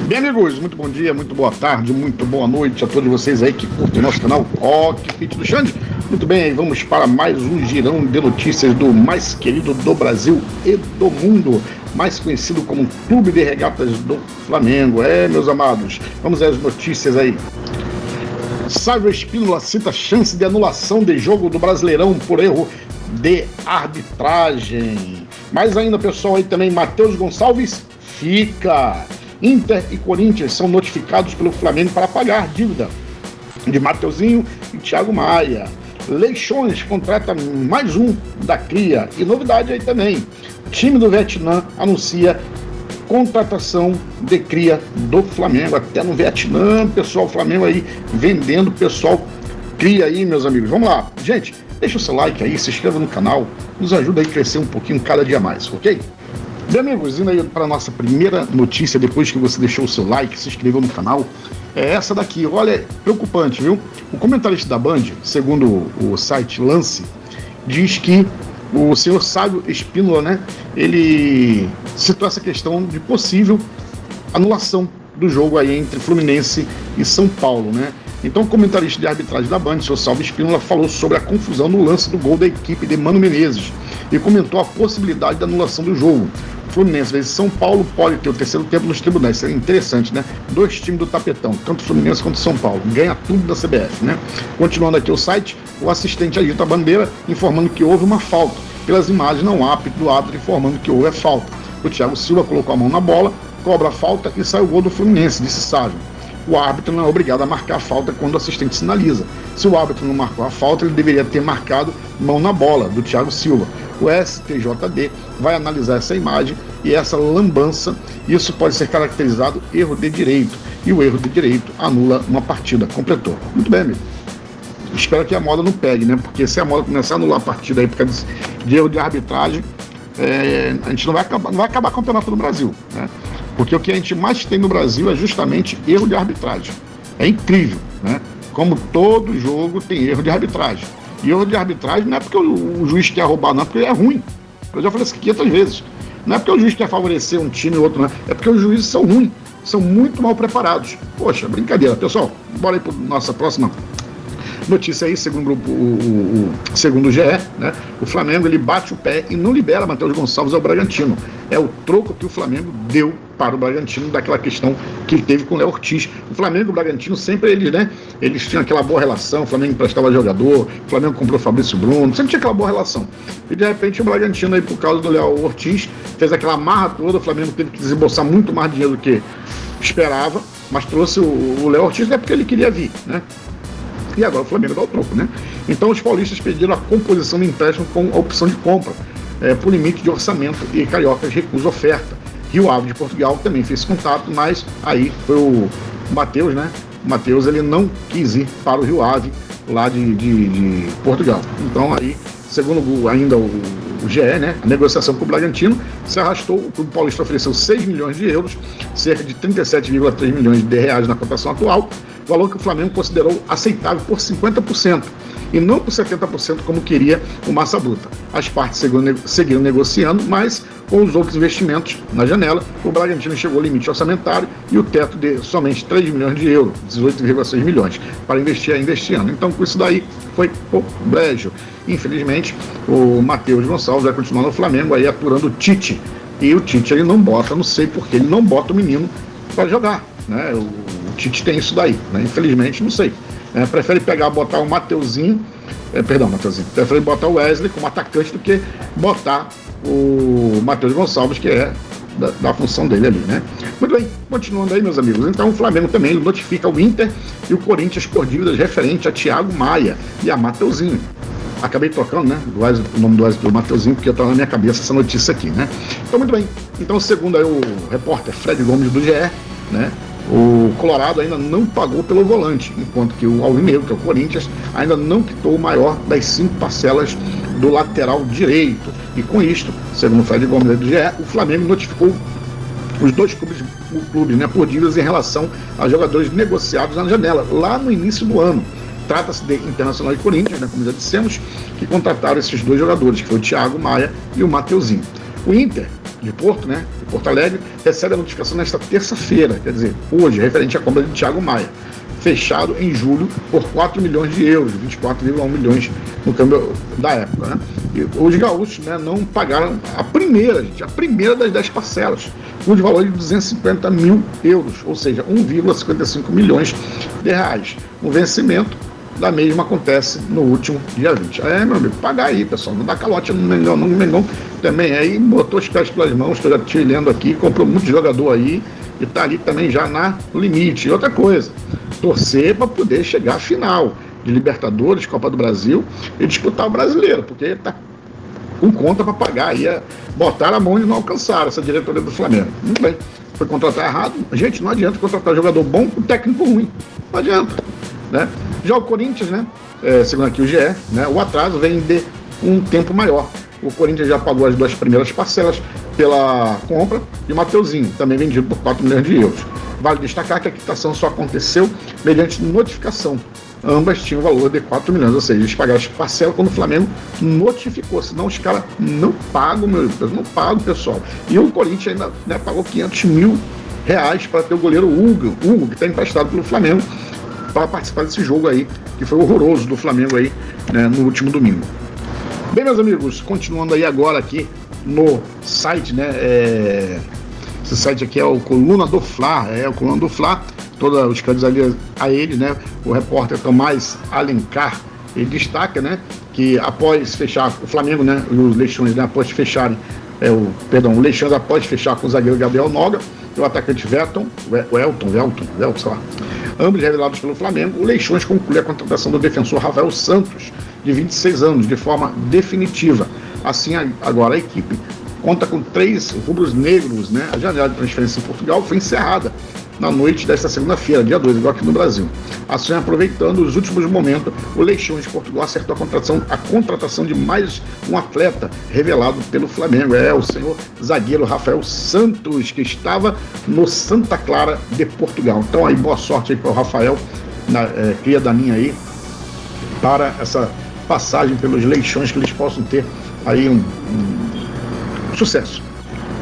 Bem, amigos, muito bom dia, muito boa tarde, muito boa noite a todos vocês aí que curtem o nosso canal Rock Fit do Xande. Muito bem, aí vamos para mais um girão de notícias do mais querido do Brasil e do mundo, mais conhecido como Clube de Regatas do Flamengo. Meus amados, vamos às notícias aí. Sávio Espínola cita chance de anulação de jogo do Brasileirão por erro de arbitragem. Mais ainda, pessoal, aí também, Matheus Gonçalves fica. Inter e Corinthians são notificados pelo Flamengo para pagar dívida de Mateuzinho e Thiago Maia. Leixões contrata mais um da cria. E novidade aí também, time do Vietnã anuncia contratação de cria do Flamengo. Até no Vietnã, pessoal, o Flamengo aí vendendo, pessoal, cria aí, meus amigos. Vamos lá, gente, deixa o seu like aí, se inscreva no canal, nos ajuda aí a crescer um pouquinho cada dia mais, ok? Bem, amigos, indo aí para a nossa primeira notícia, depois que você deixou o seu like, se inscreveu no canal, é essa daqui. Olha, preocupante, viu? O comentarista da Band, segundo o site Lance, diz que o senhor Sávio Espínola, né, ele citou essa questão de possível anulação do jogo aí entre Fluminense e São Paulo, né? Então, o comentarista de arbitragem da Band, o senhor Sávio Espínola, falou sobre a confusão no lance do gol da equipe de Mano Menezes e comentou a possibilidade da anulação do jogo. Fluminense vezes São Paulo pode ter o terceiro tempo nos tribunais. Isso é interessante, né? Dois times do tapetão, tanto Fluminense quanto São Paulo. Ganha tudo da CBF, né? Continuando aqui o site, o assistente Ailton Bandeira informando que houve uma falta. Pelas imagens não há apito do árbitro informando que houve a falta. O Thiago Silva colocou a mão na bola, cobra a falta e sai o gol do Fluminense, disse Sávio. O árbitro não é obrigado a marcar a falta quando o assistente sinaliza. Se o árbitro não marcou a falta, ele deveria ter marcado mão na bola, do Thiago Silva. O STJD vai analisar essa imagem e essa lambança. Isso pode ser caracterizado erro de direito. E o erro de direito anula uma partida. Completou. Muito bem, amigo. Espero que a moda não pegue, né? Porque se a moda começar a anular a partida aí por causa de erro de arbitragem, a gente não vai acabar o campeonato no Brasil, né? Porque o que a gente mais tem no Brasil é justamente erro de arbitragem. É incrível, né? Como todo jogo tem erro de arbitragem. E erro de arbitragem não é porque o juiz quer roubar, não, é porque ele é ruim. Eu já falei isso 500 vezes. Não é porque o juiz quer favorecer um time ou outro, não. É porque os juízes são ruins, são muito mal preparados. Poxa, brincadeira. Pessoal, bora aí para nossa próxima notícia aí, segundo segundo o GE, né? O Flamengo ele bate o pé e não libera Matheus Gonçalves ao Bragantino. É o troco que o Flamengo deu para o Bragantino daquela questão que ele teve com o Léo Ortiz. O Flamengo e o Bragantino sempre eles tinham aquela boa relação. O Flamengo emprestava jogador, o Flamengo comprou o Fabrício Bruno, sempre tinha aquela boa relação. E de repente o Bragantino aí, por causa do Léo Ortiz, fez aquela marra toda. O Flamengo teve que desembolsar muito mais dinheiro do que esperava, mas trouxe o Léo Ortiz, porque ele queria vir, né? E agora o Flamengo dá o troco, né? Então os paulistas pediram a composição do empréstimo com a opção de compra, por limite de orçamento, e Cariocas recusa oferta. Rio Ave de Portugal também fez contato, mas aí foi o Matheus, né? O Matheus ele não quis ir para o Rio Ave, lá de Portugal. Então aí, segundo ainda o GE, né, a negociação com o Bragantino se arrastou. O Clube Paulista ofereceu 6 milhões de euros, cerca de 37,3 milhões de reais na cotação atual, valor que o Flamengo considerou aceitável por 50%, e não por 70% como queria o Massa Bruta. As partes seguiram negociando, mas com os outros investimentos na janela, o Bragantino chegou ao limite orçamentário e o teto de somente 3 milhões de euros, 18,6 milhões, para investir ainda este ano. Então, com isso daí, foi o brejo. Infelizmente, o Matheus Gonçalves vai continuar no Flamengo, aí aturando o Tite. E o Tite, ele não bota, não sei porque, ele não bota o menino para jogar, né? O Tite tem isso daí, né? Infelizmente, não sei. Prefere botar o Mateuzinho, prefere botar o Wesley como atacante do que botar o Matheus Gonçalves, que é da função dele ali, né? Muito bem, continuando aí, meus amigos. Então o Flamengo também notifica o Inter e o Corinthians por dívidas referente a Thiago Maia e a Mateuzinho. Acabei trocando, né, o nome do Wesley do Mateuzinho, porque estava na minha cabeça essa notícia aqui, né? Então, muito bem. Então, segundo aí o repórter Fred Gomes do GE, né, o Colorado ainda não pagou pelo volante, enquanto que o Alvinegro, que é o Corinthians, ainda não quitou o maior das 5 parcelas do lateral direito. E com isto, segundo o Fred Gomes do GE, o Flamengo notificou os dois clubes, né, por dívidas em relação a jogadores negociados na janela, lá no início do ano. Trata-se de Internacional e Corinthians, né, como já dissemos, que contrataram esses dois jogadores, que foi o Thiago Maia e o Mateuzinho. O Inter de Porto, né, de Porto Alegre, recebe a notificação nesta terça-feira, quer dizer, hoje, referente à compra de Thiago Maia, fechado em julho por 4 milhões de euros, 24,1 milhões no câmbio da época, né? E os gaúchos, né, não pagaram a primeira das 10 parcelas, com de valor de 250 mil euros, ou seja, 1,55 milhões de reais. O vencimento da mesma acontece no último dia 20. Meu amigo, pagar aí, pessoal, não dá calote no Mengão também. Aí botou os pés pelas mãos, que eu já estive lendo aqui, comprou muito jogador aí e tá ali também já no limite. E outra coisa, torcer para poder chegar à final de Libertadores, Copa do Brasil e disputar o Brasileiro, porque tá com conta para pagar aí, botar a mão e não alcançar essa diretoria do Flamengo. Muito bem, foi contratar errado. Gente, não adianta contratar jogador bom com técnico ruim, não adianta, né? Já o Corinthians, né, segundo aqui o GE, né, o atraso vem de um tempo maior. O Corinthians já pagou as 2 primeiras parcelas pela compra e o Mateuzinho, também vendido por 4 milhões de euros. Vale destacar que a quitação só aconteceu mediante notificação. Ambas tinham valor de 4 milhões, ou seja, eles pagaram as parcelas quando o Flamengo notificou, senão os caras não pagam, não pagam, pessoal. E o Corinthians ainda, né, pagou 500 mil reais para ter o goleiro Hugo, que está emprestado pelo Flamengo, para participar desse jogo aí, que foi horroroso do Flamengo aí, né, no último domingo. Bem, meus amigos, continuando aí agora aqui no site, né, esse site aqui é o Coluna do Fla, o Coluna do Fla, todos os créditos ali a ele, né, o repórter Tomás Alencar, ele destaca, né, que após fechar o Flamengo, né, os Leixões, né, após fecharem, o Leixões após fechar com o zagueiro Gabriel Noga, e o atacante Elton, sei lá, ambos revelados pelo Flamengo, o Leixões conclui a contratação do defensor Rafael Santos, de 26 anos, de forma definitiva. Assim, agora a equipe conta com 3 rubros-negros, né? A janela de transferência em Portugal foi encerrada na noite desta segunda-feira, dia 2, igual aqui no Brasil. Assim, aproveitando os últimos momentos, o Leixões de Portugal acertou a contratação de mais um atleta revelado pelo Flamengo. O senhor zagueiro Rafael Santos, que estava no Santa Clara de Portugal. Então, aí, boa sorte aí para o Rafael, cria da minha aí, para essa passagem pelos Leixões, que eles possam ter aí um sucesso.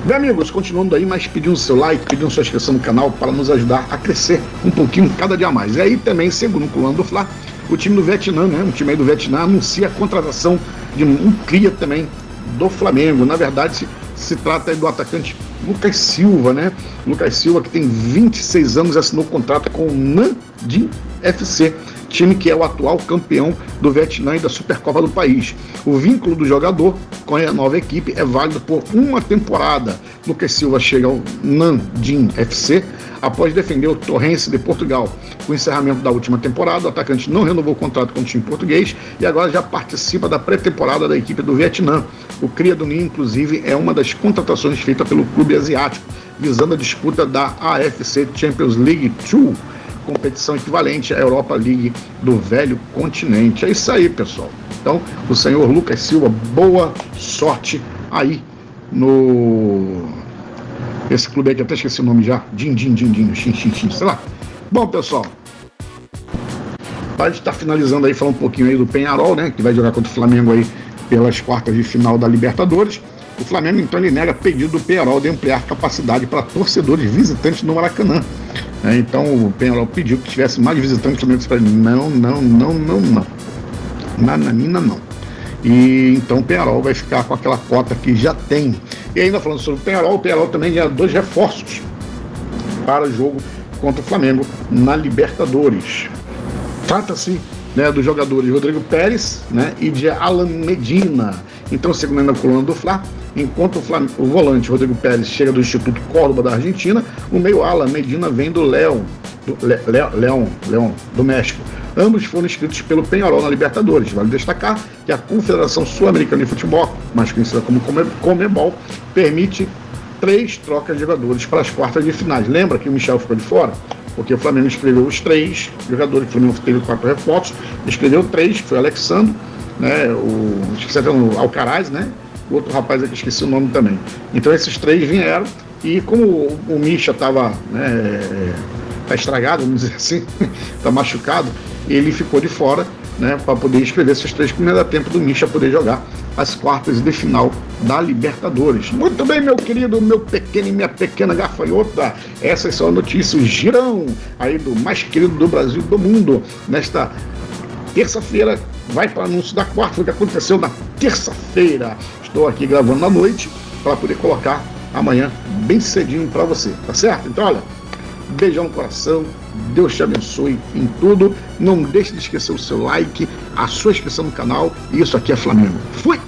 Bem, amigos, continuando aí, mas pedindo seu like, pedindo sua inscrição no canal para nos ajudar a crescer um pouquinho cada dia mais. E aí também, segundo o Coluna do Fla, o time do Vietnã, né, um time aí do Vietnã, anuncia a contratação de um cria também do Flamengo. Na verdade, se trata aí do atacante Lucas Silva, né? Lucas Silva, que tem 26 anos e assinou contrato com o Nanjing FC, time que é o atual campeão do Vietnã e da Supercopa do país. O vínculo do jogador com a nova equipe é válido por uma temporada. Lucas Silva chega ao Nanjing FC após defender o Torrense de Portugal. Com o encerramento da última temporada, o atacante não renovou o contrato com o time português e agora já participa da pré-temporada da equipe do Vietnã. O cria do Ninho, inclusive, é uma das contratações feitas pelo clube asiático, visando a disputa da AFC Champions League 2, competição equivalente à Europa League do velho continente. É isso aí, pessoal. Então, o senhor Lucas Silva, boa sorte aí no... esse clube aí que até esqueci o nome já, sei lá. Bom, pessoal, a gente está finalizando aí, falando um pouquinho aí do Peñarol, né, que vai jogar contra o Flamengo aí pelas quartas de final da Libertadores. O Flamengo, então, ele nega pedido do Peñarol de ampliar capacidade para torcedores visitantes no Maracanã. Então, o Peñarol pediu que tivesse mais visitantes, o Flamengo disse para ele, não. Nananina, não. E então o Peñarol vai ficar com aquela cota que já tem. E ainda falando sobre o Peñarol também ganha 2 reforços para o jogo contra o Flamengo na Libertadores. Trata-se, né, dos jogadores Rodrigo Pérez, né, e de Alan Medina. Então, segundo ainda a Coluna do Fla, enquanto o volante Rodrigo Pérez chega do Instituto Córdoba da Argentina, o meio Alan Medina vem do León do México. Ambos foram inscritos pelo Peñarol na Libertadores. Vale destacar que a Confederação Sul-Americana de Futebol, mais conhecida como Conmebol, permite 3 trocas de jogadores para as quartas de finais. Lembra que o Michel ficou de fora? Porque o Flamengo escreveu os 3 jogadores, o Flamengo teve 4 reforços, escreveu 3, foi o Alexandre, né, esqueci até o Alcaraz, né, o outro rapaz aqui, esqueci o nome também. Então esses 3 vieram, e como o Misha estava, né, tá estragado, vamos dizer assim, tá machucado, ele ficou de fora, né, para poder escrever esses 3, que não ia dar tempo do Misha poder jogar as quartas de final da Libertadores. Muito bem, meu querido, meu pequeno e minha pequena gafanhota, essas são as notícias, o girão aí do mais querido do Brasil e do mundo. Nesta terça-feira vai para o anúncio da quarta, o que aconteceu na terça-feira. Estou aqui gravando à noite para poder colocar amanhã bem cedinho para você, tá certo? Então, olha, beijão no coração, Deus te abençoe em tudo. Não deixe de esquecer o seu like, a sua inscrição no canal. E isso aqui é Flamengo. Fui!